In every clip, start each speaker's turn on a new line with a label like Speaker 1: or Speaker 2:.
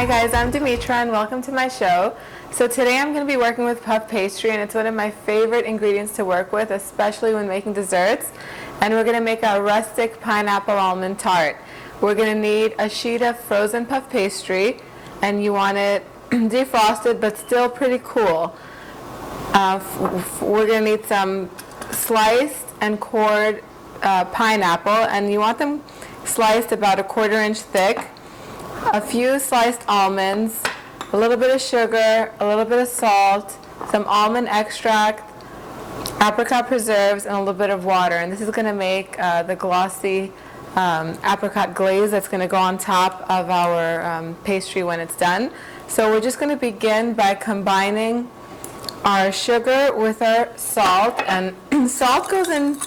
Speaker 1: Hi guys, I'm Dimitra and welcome to my show. So today I'm going to be working with puff pastry, and it's one of my favorite ingredients to work with, especially when making desserts. And we're going to make a rustic pineapple almond tart. We're going to need a sheet of frozen puff pastry, and you want it defrosted but still pretty cool. We're going to need some sliced and cored pineapple, and you want them sliced about a 1/4 inch thick. A few sliced almonds, a little bit of sugar, a little bit of salt, some almond extract, apricot preserves, and a little bit of water. And this is going to make the glossy apricot glaze that's going to go on top of our pastry when it's done. So we're just going to begin by combining our sugar with our salt. And salt goes in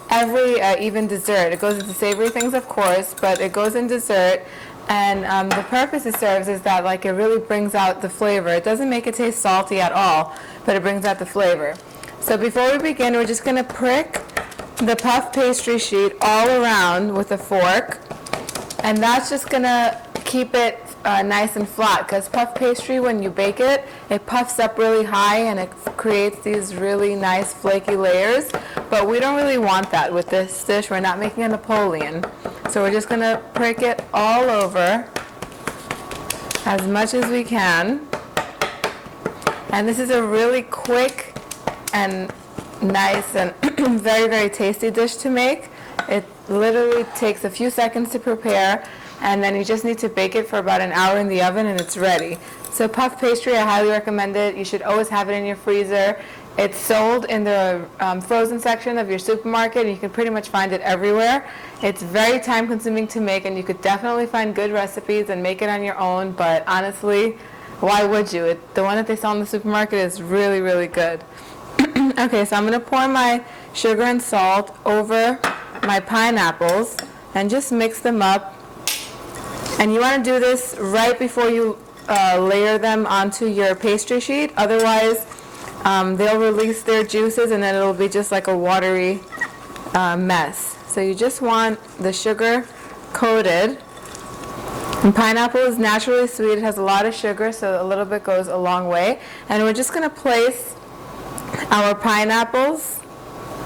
Speaker 1: every even dessert. It goes into savory things, of course, but it goes in dessert. And the purpose it serves is that it really brings out the flavor. It doesn't make it taste salty at all, but it brings out the flavor. So before we begin, we're just going to prick the puff pastry sheet all around with a fork. And that's just going to keep it nice and flat, because puff pastry, when you bake it, it puffs up really high and it creates these really nice flaky layers. But we don't really want that with this dish. We're not making a Napoleon. So we're just going to prick it all over as much as we can. And this is a really quick and nice and very, very tasty dish to make. It literally takes a few seconds to prepare, and then you just need to bake it for about an hour in the oven and it's ready. So puff pastry, I highly recommend it. You should always have it in your freezer. It's sold in the frozen section of your supermarket, and you can pretty much find it everywhere. It's very time consuming to make, and you could definitely find good recipes and make it on your own, but honestly, why would you? The one that they sell in the supermarket is really, really good. Okay, so I'm going to pour my sugar and salt over my pineapples and just mix them up. And you want to do this right before you layer them onto your pastry sheet. Otherwise, they'll release their juices and then it'll be just like a watery mess. So you just want the sugar coated. And pineapple is naturally sweet. It has a lot of sugar, so a little bit goes a long way. And we're just going to place our pineapples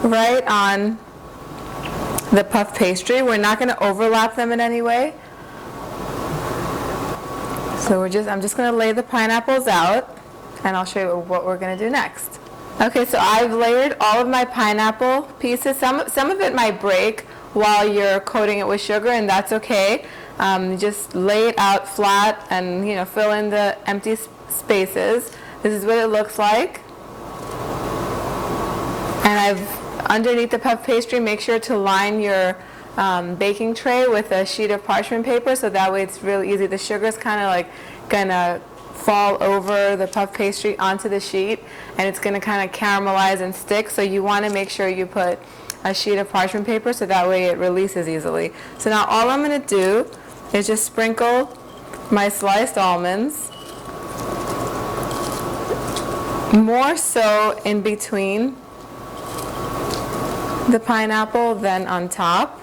Speaker 1: right on the puff pastry. We're not going to overlap them in any way. So I'm just going to lay the pineapples out, and I'll show you what we're going to do next. Okay, so I've layered all of my pineapple pieces. Some of it might break while you're coating it with sugar, and that's okay. Just lay it out flat and fill in the empty spaces. This is what it looks like. And underneath the puff pastry, make sure to line your baking tray with a sheet of parchment paper, so that way it's really easy. The sugar is kind of gonna fall over the puff pastry onto the sheet, and it's gonna kind of caramelize and stick. So you want to make sure you put a sheet of parchment paper so that way it releases easily. So now all I'm gonna do is just sprinkle my sliced almonds, more so in between the pineapple than on top,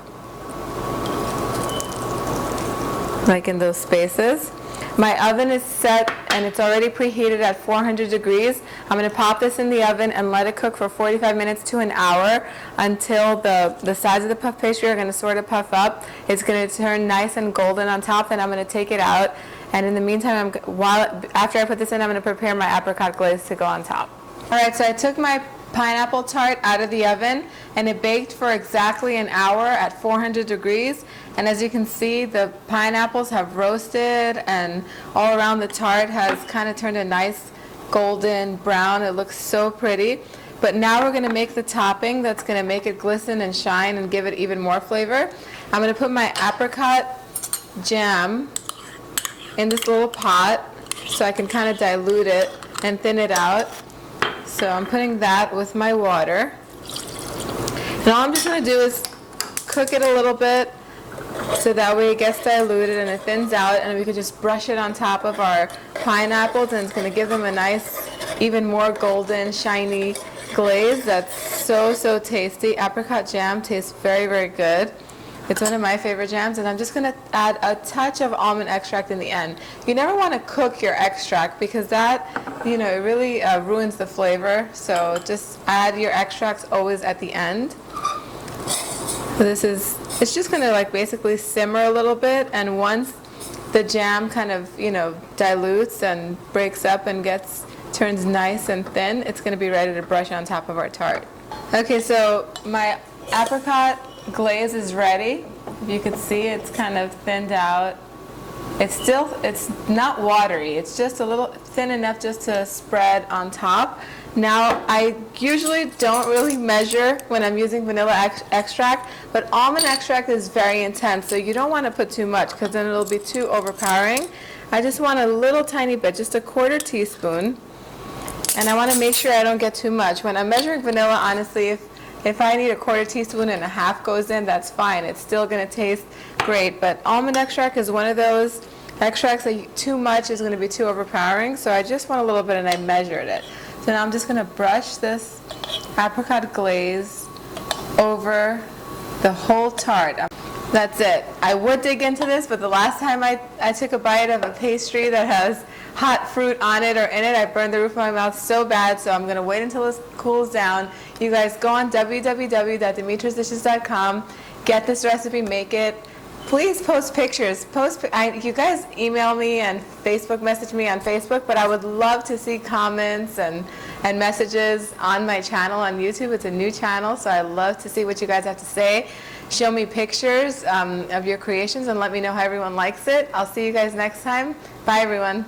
Speaker 1: like in those spaces. My oven is set and it's already preheated at 400 degrees. I'm going to pop this in the oven and let it cook for 45 minutes to an hour until the sides of the puff pastry are going to sort of puff up. It's going to turn nice and golden on top, and I'm going to take it out. And in the meantime, after I put this in, I'm going to prepare my apricot glaze to go on top. Alright, so I took my pineapple tart out of the oven, and it baked for exactly an hour at 400 degrees. And as you can see, the pineapples have roasted, and all around the tart has kind of turned a nice golden brown. It looks so pretty. But now we're going to make the topping that's going to make it glisten and shine and give it even more flavor. I'm going to put my apricot jam in this little pot so I can kind of dilute it and thin it out. So I'm putting that with my water. And all I'm just going to do is cook it a little bit so that way it gets diluted and it thins out, and we can just brush it on top of our pineapples, and it's going to give them a nice, even more golden, shiny glaze that's so, so tasty. Apricot jam tastes very, very good. It's one of my favorite jams, and I'm just going to add a touch of almond extract in the end. You never want to cook your extract because that, it really ruins the flavor. So just add your extracts always at the end. So it's just going to like basically simmer a little bit, and once the jam kind of, dilutes and breaks up and turns nice and thin, it's going to be ready to brush on top of our tart. Okay, so my apricot glaze is ready. If you can see, it's kind of thinned out. It's not watery. It's just a little thin enough just to spread on top. Now, I usually don't really measure when I'm using vanilla extract, but almond extract is very intense, so you don't want to put too much because then it'll be too overpowering. I just want a little tiny bit, just a 1/4 teaspoon, and I want to make sure I don't get too much. When I'm measuring vanilla, honestly, if I need a 1/4 teaspoon and a half goes in, that's fine. It's still going to taste great, but almond extract is one of those extracts that too much is going to be too overpowering, so I just want a little bit, and I measured it. So now I'm just going to brush this apricot glaze over the whole tart. That's it. I would dig into this, but the last time I took a bite of a pastry that has hot fruit on it or in it, I burned the roof of my mouth so bad, so I'm going to wait until it cools down. You guys go on www.dimitrasdishes.com, get this recipe, make it. Please post pictures. You guys email me and Facebook message me on Facebook, but I would love to see comments and messages on my channel on YouTube. It's a new channel, so I love to see what you guys have to say. Show me pictures of your creations and let me know how everyone likes it. I'll see you guys next time. Bye, everyone.